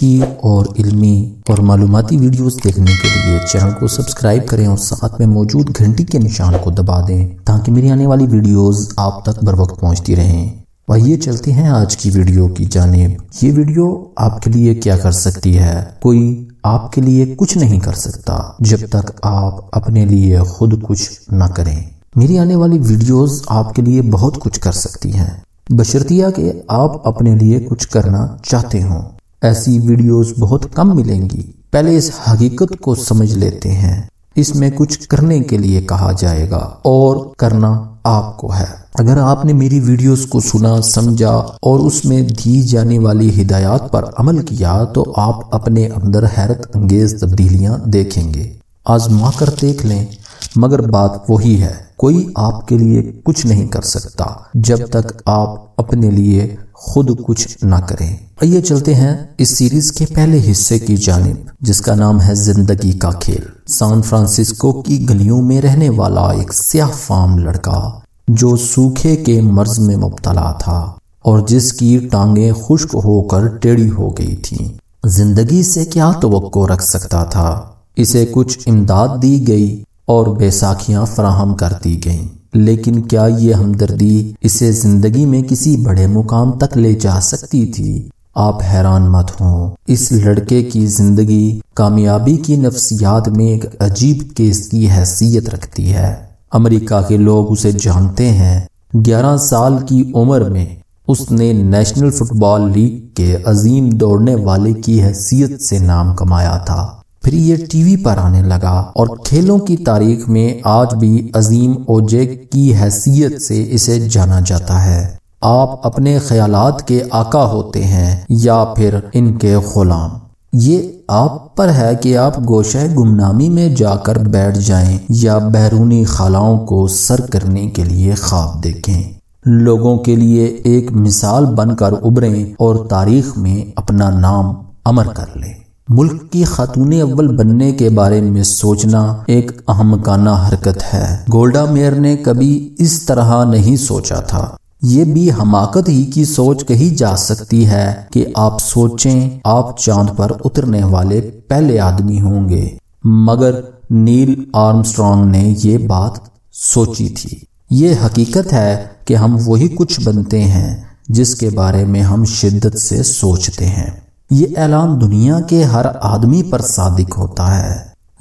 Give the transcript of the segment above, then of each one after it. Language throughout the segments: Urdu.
تاریخی اور علمی اور معلوماتی ویڈیوز دیکھنے کے لیے چینل کو سبسکرائب کریں اور ساتھ میں موجود گھنٹی کے نشان کو دبا دیں تاکہ میری آنے والی ویڈیوز آپ تک بر وقت پہنچتی رہیں۔ آئیے چلتے ہیں آج کی ویڈیو کی جانب۔ یہ ویڈیو آپ کے لیے کیا کر سکتی ہے؟ کوئی آپ کے لیے کچھ نہیں کر سکتا جب تک آپ اپنے لیے خود کچھ نہ کریں۔ میری آنے والی ویڈیوز آپ کے لیے بہت کچھ کر سکتی ہیں، بشرطیہ کہ آپ اپنے لیے کچھ کرنا چاہتے ہوں۔ ایسی ویڈیوز بہت کم ملیں گی۔ پہلے اس حقیقت کو سمجھ لیتے ہیں، اس میں کچھ کرنے کے لیے کہا جائے گا اور کرنا آپ کو ہے۔ اگر آپ نے میری ویڈیوز کو سنا، سمجھا اور اس میں دی جانے والی ہدایات پر عمل کیا تو آپ اپنے اندر حیرت انگیز تبدیلیاں دیکھیں گے۔ آزما کر دیکھ لیں، مگر بات وہی ہے، کوئی آپ کے لیے کچھ نہیں کر سکتا جب تک آپ اپنے لیے خود کچھ نہ کریں۔ آئیے چلتے ہیں اس سیریز کے پہلے حصے کی جانب، جس کا نام ہے زندگی کا کھیل۔ سان فرانسسکو کی گلیوں میں رہنے والا ایک سیاہ فام لڑکا جو سوکھے کے مرض میں مبتلا تھا اور جس کی ٹانگیں خشک ہو کر ٹیڑھی ہو گئی تھیں، زندگی سے کیا توقع رکھ سکتا تھا؟ اسے کچھ امداد دی گئی اور بیساکھیاں فراہم کر دی گئیں، لیکن کیا یہ ہمدردی اسے زندگی میں کسی بڑے مقام تک لے جا سکتی تھی؟ آپ حیران مت ہوں، اس لڑکے کی زندگی کامیابی کی نفسیات میں ایک عجیب کیس کی حیثیت رکھتی ہے۔ امریکہ کے لوگ اسے جانتے ہیں۔ 11 سال کی عمر میں اس نے نیشنل فٹ بال لیگ کے عظیم دوڑنے والے کی حیثیت سے نام کمایا تھا۔ پھر یہ ٹی وی پر آنے لگا اور کھیلوں کی تاریخ میں آج بھی عظیم اوجے کی حیثیت سے اسے جانا جاتا ہے۔ آپ اپنے خیالات کے آقا ہوتے ہیں یا پھر ان کے غلام؟ یہ آپ پر ہے کہ آپ گوشہ گمنامی میں جا کر بیٹھ جائیں یا بیرونی خلاؤں کو سر کرنے کے لیے خواب دیکھیں، لوگوں کے لیے ایک مثال بن کر ابھریں اور تاریخ میں اپنا نام امر کر لیں۔ ملک کی خاتون اول بننے کے بارے میں سوچنا ایک احمقانہ حرکت ہے۔ گولڈا میئر نے کبھی اس طرح نہیں سوچا تھا۔ یہ بھی حماقت ہی کی سوچ کہی جا سکتی ہے کہ آپ سوچیں آپ چاند پر اترنے والے پہلے آدمی ہوں گے، مگر نیل آرمسٹرانگ نے یہ بات سوچی تھی۔ یہ حقیقت ہے کہ ہم وہی کچھ بنتے ہیں جس کے بارے میں ہم شدت سے سوچتے ہیں۔ یہ اعلان دنیا کے ہر آدمی پر صادق ہوتا ہے۔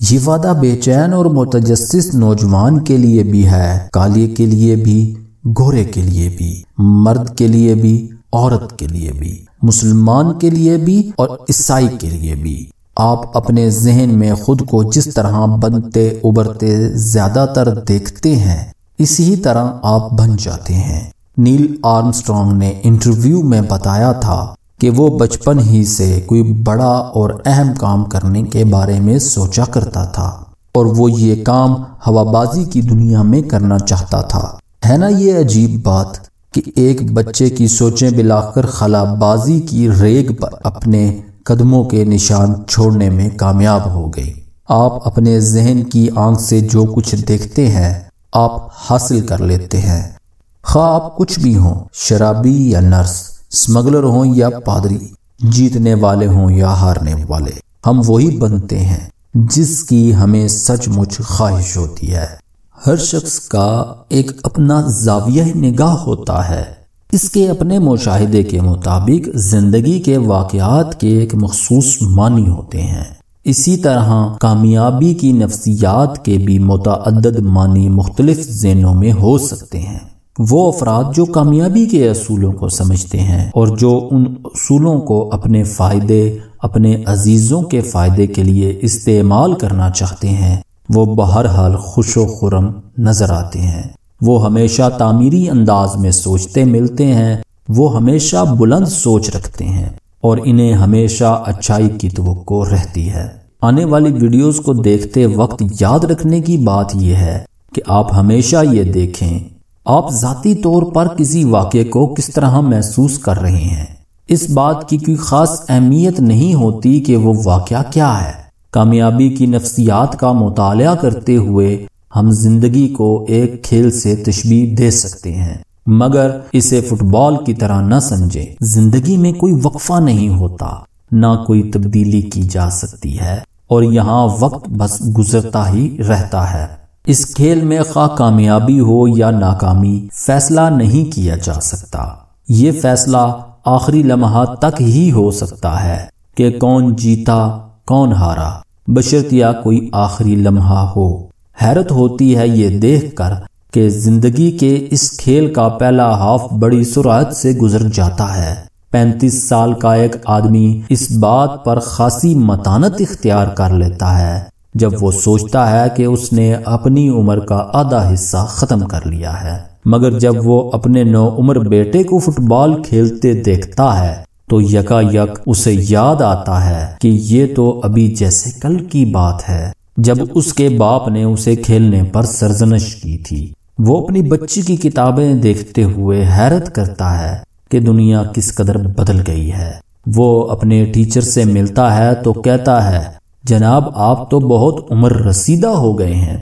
یہ وعدہ بے چین اور متجسس نوجوان کے لیے بھی ہے، کالے کے لیے بھی، گورے کے لیے بھی، مرد کے لیے بھی، عورت کے لیے بھی، مسلمان کے لیے بھی اور عیسائی کے لیے بھی۔ آپ اپنے ذہن میں خود کو جس طرح بنتے ابھرتے زیادہ تر دیکھتے ہیں، اسی طرح آپ بن جاتے ہیں۔ نیل آرمسٹرانگ نے انٹرویو میں بتایا تھا کہ وہ بچپن ہی سے کوئی بڑا اور اہم کام کرنے کے بارے میں سوچا کرتا تھا اور وہ یہ کام ہوابازی کی دنیا میں کرنا چاہتا تھا۔ ہے نا یہ عجیب بات کہ ایک بچے کی سوچیں بلاخر خلا بازی کی ریگ پر اپنے قدموں کے نشان چھوڑنے میں کامیاب ہو گئی۔ آپ اپنے ذہن کی آنکھ سے جو کچھ دیکھتے ہیں آپ حاصل کر لیتے ہیں، خواہ آپ کچھ بھی ہوں، شرابی یا نرس، اسمگلر ہوں یا پادری، جیتنے والے ہوں یا ہارنے والے، ہم وہی بنتے ہیں جس کی ہمیں سچ مچ خواہش ہوتی ہے۔ ہر شخص کا ایک اپنا زاویہ نگاہ ہوتا ہے، اس کے اپنے مشاہدے کے مطابق زندگی کے واقعات کے ایک مخصوص معنی ہوتے ہیں۔ اسی طرح کامیابی کی نفسیات کے بھی متعدد معنی مختلف ذہنوں میں ہو سکتے ہیں۔ وہ افراد جو کامیابی کے اصولوں کو سمجھتے ہیں اور جو ان اصولوں کو اپنے فائدے، اپنے عزیزوں کے فائدے کے لیے استعمال کرنا چاہتے ہیں، وہ بہرحال خوش و خرم نظر آتے ہیں۔ وہ ہمیشہ تعمیری انداز میں سوچتے ملتے ہیں، وہ ہمیشہ بلند سوچ رکھتے ہیں اور انہیں ہمیشہ اچھائی کی توقع رہتی ہے۔ آنے والی ویڈیوز کو دیکھتے وقت یاد رکھنے کی بات یہ ہے کہ آپ ہمیشہ یہ دیکھیں آپ ذاتی طور پر کسی واقعے کو کس طرح محسوس کر رہے ہیں۔ اس بات کی کوئی خاص اہمیت نہیں ہوتی کہ وہ واقعہ کیا ہے۔ کامیابی کی نفسیات کا مطالعہ کرتے ہوئے ہم زندگی کو ایک کھیل سے تشبیہ دے سکتے ہیں، مگر اسے فٹ بال کی طرح نہ سمجھیں۔ زندگی میں کوئی وقفہ نہیں ہوتا، نہ کوئی تبدیلی کی جا سکتی ہے اور یہاں وقت بس گزرتا ہی رہتا ہے۔ اس کھیل میں خواہ کامیابی ہو یا ناکامی فیصلہ نہیں کیا جا سکتا۔ یہ فیصلہ آخری لمحہ تک ہی ہو سکتا ہے کہ کون جیتا کون ہارا، بشرطیہ کوئی آخری لمحہ ہو۔ حیرت ہوتی ہے یہ دیکھ کر کہ زندگی کے اس کھیل کا پہلا ہاف بڑی سرعت سے گزر جاتا ہے۔ 35 سال کا ایک آدمی اس بات پر خاصی متانت اختیار کر لیتا ہے جب وہ سوچتا ہے کہ اس نے اپنی عمر کا آدھا حصہ ختم کر لیا ہے، مگر جب وہ اپنے نوعمر بیٹے کو فٹ بال کھیلتے دیکھتا ہے تو یکا یک اسے یاد آتا ہے کہ یہ تو ابھی جیسے کل کی بات ہے جب اس کے باپ نے اسے کھیلنے پر سرزنش کی تھی۔ وہ اپنی بچی کی کتابیں دیکھتے ہوئے حیرت کرتا ہے کہ دنیا کس قدر بدل گئی ہے۔ وہ اپنے ٹیچر سے ملتا ہے تو کہتا ہے، جناب آپ تو بہت عمر رسیدہ ہو گئے ہیں،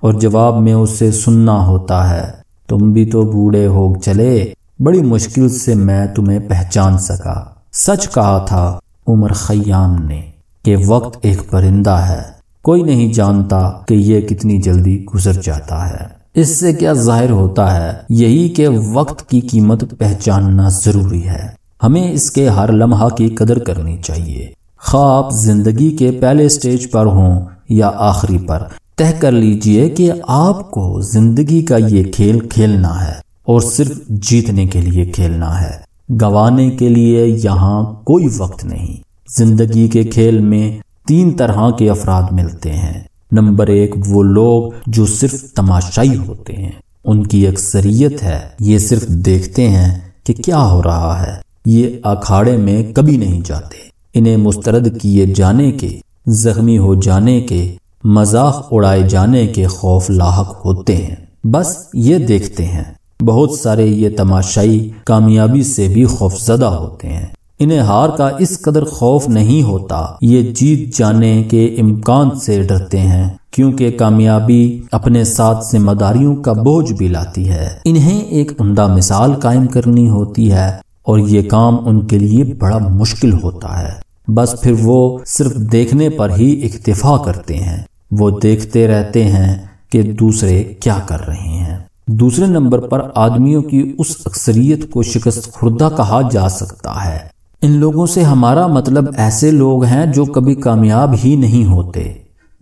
اور جواب میں اسے سننا ہوتا ہے، تم بھی تو بوڑھے ہو چلے، بڑی مشکل سے میں تمہیں پہچان سکا۔ سچ کہا تھا عمر خیام نے کہ وقت ایک پرندہ ہے، کوئی نہیں جانتا کہ یہ کتنی جلدی گزر جاتا ہے۔ اس سے کیا ظاہر ہوتا ہے؟ یہی کہ وقت کی قیمت پہچاننا ضروری ہے۔ ہمیں اس کے ہر لمحہ کی قدر کرنی چاہیے۔ خواہ آپ زندگی کے پہلے سٹیج پر ہوں یا آخری پر، طے کر لیجئے کہ آپ کو زندگی کا یہ کھیل کھیلنا ہے اور صرف جیتنے کے لیے کھیلنا ہے۔ گنوانے کے لیے یہاں کوئی وقت نہیں۔ زندگی کے کھیل میں 3 طرح کے افراد ملتے ہیں۔ نمبر 1 وہ لوگ جو صرف تماشائی ہوتے ہیں، ان کی اکثریت ہے یہ صرف دیکھتے ہیں کہ کیا ہو رہا ہے، یہ اکھاڑے میں کبھی نہیں جاتے۔ انہیں مسترد کیے جانے کے، زخمی ہو جانے کے، مذاق اڑائے جانے کے خوف لاحق ہوتے ہیں، بس یہ دیکھتے ہیں۔ بہت سارے یہ تماشائی کامیابی سے بھی خوفزدہ ہوتے ہیں۔ انہیں ہار کا اس قدر خوف نہیں ہوتا، یہ جیت جانے کے امکان سے ڈرتے ہیں، کیونکہ کامیابی اپنے ساتھ ذمہ داریوں کا بوجھ بھی لاتی ہے۔ انہیں ایک عمدہ مثال قائم کرنی ہوتی ہے اور یہ کام ان کے لیے بڑا مشکل ہوتا ہے۔ بس پھر وہ صرف دیکھنے پر ہی اکتفا کرتے ہیں۔ وہ دیکھتے رہتے ہیں کہ دوسرے کیا کر رہے ہیں۔ دوسرے نمبر پر آدمیوں کی اس اکثریت کو شکست خوردہ کہا جا سکتا ہے۔ ان لوگوں سے ہمارا مطلب ایسے لوگ ہیں جو کبھی کامیاب ہی نہیں ہوتے۔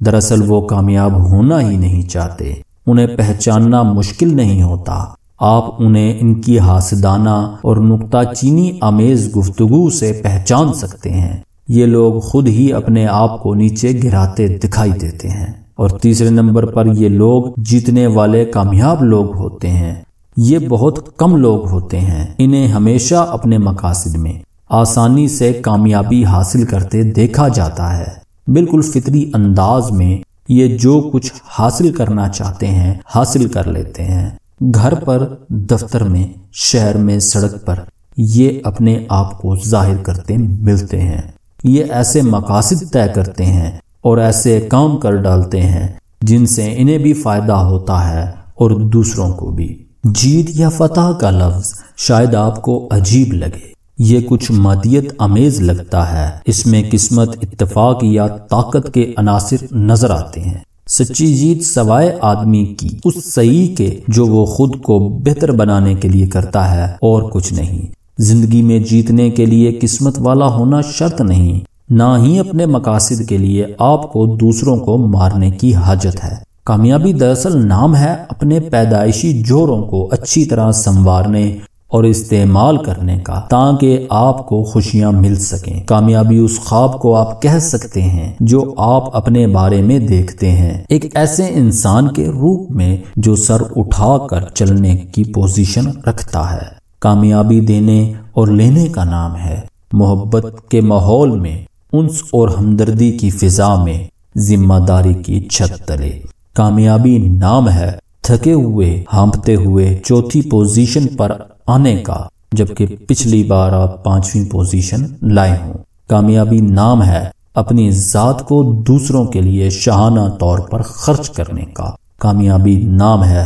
دراصل وہ کامیاب ہونا ہی نہیں چاہتے، انہیں پہچاننا مشکل نہیں ہوتا۔ آپ انہیں ان کی حاسدانہ اور نکتہ چینی آمیز گفتگو سے پہچان سکتے ہیں۔ یہ لوگ خود ہی اپنے آپ کو نیچے گراتے دکھائی دیتے ہیں۔ اور تیسرے نمبر پر یہ لوگ جیتنے والے کامیاب لوگ ہوتے ہیں۔ یہ بہت کم لوگ ہوتے ہیں، انہیں ہمیشہ اپنے مقاصد میں آسانی سے کامیابی حاصل کرتے دیکھا جاتا ہے۔ بالکل فطری انداز میں یہ جو کچھ حاصل کرنا چاہتے ہیں حاصل کر لیتے ہیں۔ گھر پر، دفتر میں، شہر میں، سڑک پر یہ اپنے آپ کو ظاہر کرتے ملتے ہیں۔ یہ ایسے مقاصد طے کرتے ہیں اور ایسے کام کر ڈالتے ہیں جن سے انہیں بھی فائدہ ہوتا ہے اور دوسروں کو بھی۔ جیت یا فتح کا لفظ شاید آپ کو عجیب لگے، یہ کچھ مادیت آمیز لگتا ہے، اس میں قسمت، اتفاق یا طاقت کے عناصر نظر آتے ہیں۔ سچی جیت سوائے آدمی کی اس صحیح کے جو وہ خود کو بہتر بنانے کے لیے کرتا ہے اور کچھ نہیں۔ زندگی میں جیتنے کے لیے قسمت والا ہونا شرط نہیں، نہ ہی اپنے مقاصد کے لیے آپ کو دوسروں کو مارنے کی حاجت ہے۔ کامیابی دراصل نام ہے اپنے پیدائشی جوڑوں کو اچھی طرح سنوارنے اور استعمال کرنے کا، تاکہ آپ کو خوشیاں مل سکیں۔ کامیابی اس خواب کو آپ کہہ سکتے ہیں جو آپ اپنے بارے میں دیکھتے ہیں، ایک ایسے انسان کے روپ میں جو سر اٹھا کر چلنے کی پوزیشن رکھتا ہے۔ کامیابی دینے اور لینے کا نام ہے۔ محبت کے ماحول میں، انس اور ہمدردی کی فضا میں، ذمہ داری کی چھت تلے۔ کامیابی نام ہے تھکے ہوئے، ہانپتے ہوئے 4تھی پوزیشن پر آنے کا، جبکہ پچھلی بار آپ 5ویں پوزیشن لائے ہوں۔ کامیابی نام ہے اپنی ذات کو دوسروں کے لیے شاہانہ طور پر خرچ کرنے کا۔ کامیابی نام ہے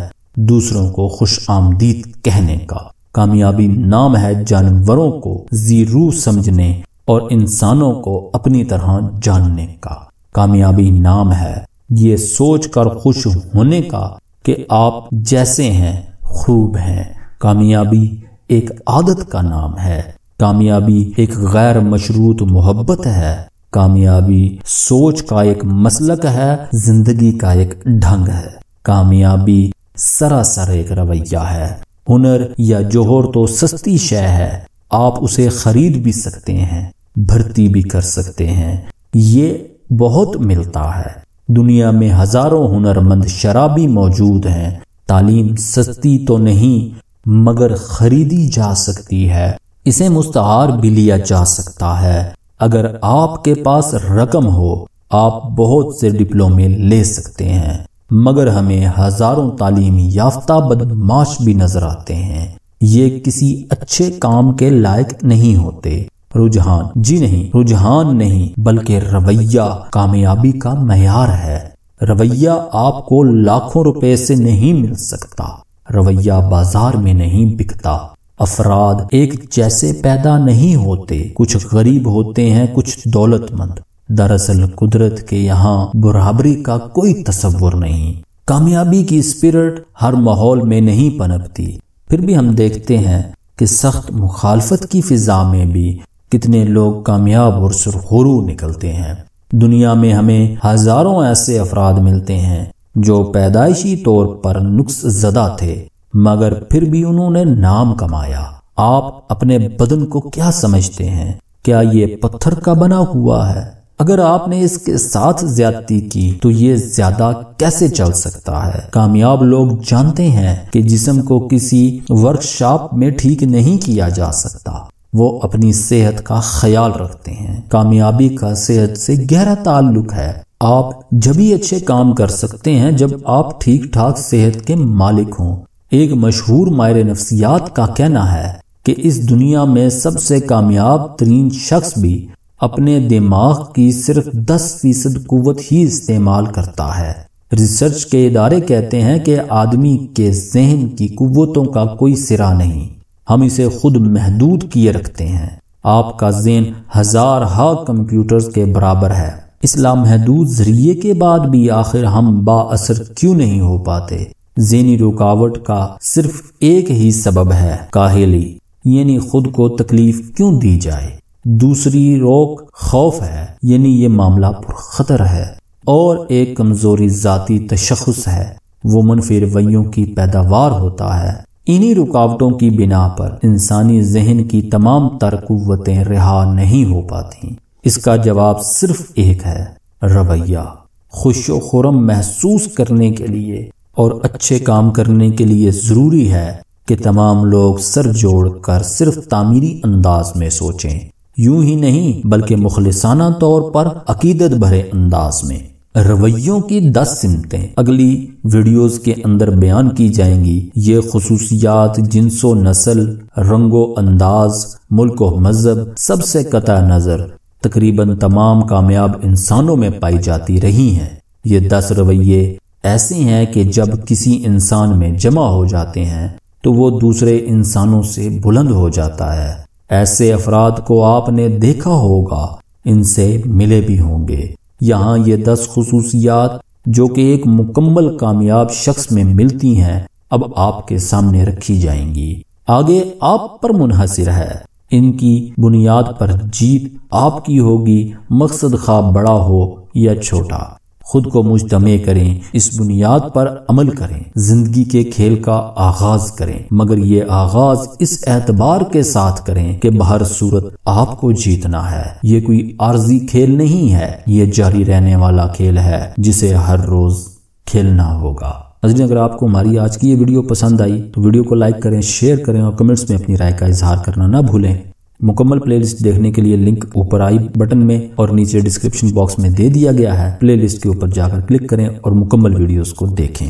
دوسروں کو خوش آمدید کہنے کا۔ کامیابی نام ہے جانوروں کو ذی روح سمجھنے اور انسانوں کو اپنی طرح جاننے کا۔ کامیابی نام ہے یہ سوچ کر خوش ہونے کا کہ آپ جیسے ہیں خوب ہیں۔ کامیابی ایک عادت کا نام ہے۔ کامیابی ایک غیر مشروط محبت ہے۔ کامیابی سوچ کا ایک مسلک ہے، زندگی کا ایک ڈھنگ ہے۔ کامیابی سراسر ایک رویہ ہے۔ ہنر یا جوہر تو سستی شے ہے، آپ اسے خرید بھی سکتے ہیں، بھرتی بھی کر سکتے ہیں، یہ بہت ملتا ہے۔ دنیا میں ہزاروں ہنرمند شرابی موجود ہیں۔ تعلیم سستی تو نہیں مگر خریدی جا سکتی ہے، اسے مستعار بھی لیا جا سکتا ہے۔ اگر آپ کے پاس رقم ہو آپ بہت سے ڈپلومے لے سکتے ہیں، مگر ہمیں ہزاروں تعلیم یافتہ بدمعاش بھی نظر آتے ہیں، یہ کسی اچھے کام کے لائق نہیں ہوتے۔ رجحان نہیں بلکہ رویہ کامیابی کا معیار ہے۔ رویہ آپ کو لاکھوں روپے سے نہیں مل سکتا، رویہ بازار میں نہیں بکتا۔ افراد ایک جیسے پیدا نہیں ہوتے، کچھ غریب ہوتے ہیں، کچھ دولت مند۔ دراصل قدرت کے یہاں برابری کا کوئی تصور نہیں۔ کامیابی کی اسپرٹ ہر ماحول میں نہیں پنپتی، پھر بھی ہم دیکھتے ہیں کہ سخت مخالفت کی فضا میں بھی کتنے لوگ کامیاب اور سرخرو نکلتے ہیں۔ دنیا میں ہمیں ہزاروں ایسے افراد ملتے ہیں جو پیدائشی طور پر نقص زدہ تھے مگر پھر بھی انہوں نے نام کمایا۔ آپ اپنے بدن کو کیا سمجھتے ہیں؟ کیا یہ پتھر کا بنا ہوا ہے؟ اگر آپ نے اس کے ساتھ زیادتی کی تو یہ زیادہ کیسے چل سکتا ہے؟ کامیاب لوگ جانتے ہیں کہ جسم کو کسی ورکشاپ میں ٹھیک نہیں کیا جا سکتا، وہ اپنی صحت کا خیال رکھتے ہیں۔ کامیابی کا صحت سے گہرا تعلق ہے۔ آپ جبھی اچھے کام کر سکتے ہیں جب آپ ٹھیک ٹھاک صحت کے مالک ہوں۔ ایک مشہور ماہر نفسیات کا کہنا ہے کہ اس دنیا میں سب سے کامیاب ترین شخص بھی اپنے دماغ کی صرف 10% قوت ہی استعمال کرتا ہے۔ ریسرچ کے ادارے کہتے ہیں کہ آدمی کے ذہن کی قوتوں کا کوئی سرا نہیں، ہم اسے خود محدود کیے رکھتے ہیں۔ آپ کا ذہن ہزارہا کمپیوٹرز کے برابر ہے۔ اس لامحدود ذریعے کے بعد بھی آخر ہم با اثر کیوں نہیں ہو پاتے؟ ذہنی رکاوٹ کا صرف ایک ہی سبب ہے، کاہلی، یعنی خود کو تکلیف کیوں دی جائے۔ دوسری روک خوف ہے، یعنی یہ معاملہ پرخطر ہے، اور ایک کمزوری ذاتی تشخص ہے، وہ منفی رویوں کی پیداوار ہوتا ہے۔ انہی رکاوٹوں کی بنا پر انسانی ذہن کی تمام تر قوتیں رہا نہیں ہو پاتی۔ اس کا جواب صرف ایک ہے، رویہ۔ خوش و خرم محسوس کرنے کے لیے اور اچھے کام کرنے کے لیے ضروری ہے کہ تمام لوگ سر جوڑ کر صرف تعمیری انداز میں سوچیں، یوں ہی نہیں بلکہ مخلصانہ طور پر عقیدت بھرے انداز میں۔ رویوں کی 10 سمتیں اگلی ویڈیوز کے اندر بیان کی جائیں گی۔ یہ خصوصیات جنس و نسل، رنگ و انداز، ملک و مذہب سب سے قطع نظر تقریباً تمام کامیاب انسانوں میں پائی جاتی رہی ہیں۔ یہ 10 رویے ایسے ہیں کہ جب کسی انسان میں جمع ہو جاتے ہیں تو وہ دوسرے انسانوں سے بلند ہو جاتا ہے۔ ایسے افراد کو آپ نے دیکھا ہوگا، ان سے ملے بھی ہوں گے۔ یہاں یہ 10 خصوصیات جو کہ ایک مکمل کامیاب شخص میں ملتی ہیں اب آپ کے سامنے رکھی جائیں گی، آگے آپ پر منحصر ہے۔ ان کی بنیاد پر جیت آپ کی ہوگی، مقصد خواہ بڑا ہو یا چھوٹا۔ خود کو مجتمع کریں، اس بنیاد پر عمل کریں، زندگی کے کھیل کا آغاز کریں، مگر یہ آغاز اس اعتبار کے ساتھ کریں کہ بہر صورت آپ کو جیتنا ہے۔ یہ کوئی عارضی کھیل نہیں ہے، یہ جاری رہنے والا کھیل ہے جسے ہر روز کھیلنا ہوگا۔ ناظرین، اگر آپ کو ہماری آج کی یہ ویڈیو پسند آئی تو ویڈیو کو لائک کریں، شیئر کریں اور کمنٹس میں اپنی رائے کا اظہار کرنا نہ بھولیں۔ مکمل پلے لسٹ دیکھنے کے لیے لنک اوپر آئی بٹن میں اور نیچے ڈسکرپشن باکس میں دے دیا گیا ہے۔ پلے لسٹ کے اوپر جا کر کلک کریں اور مکمل ویڈیوز کو دیکھیں۔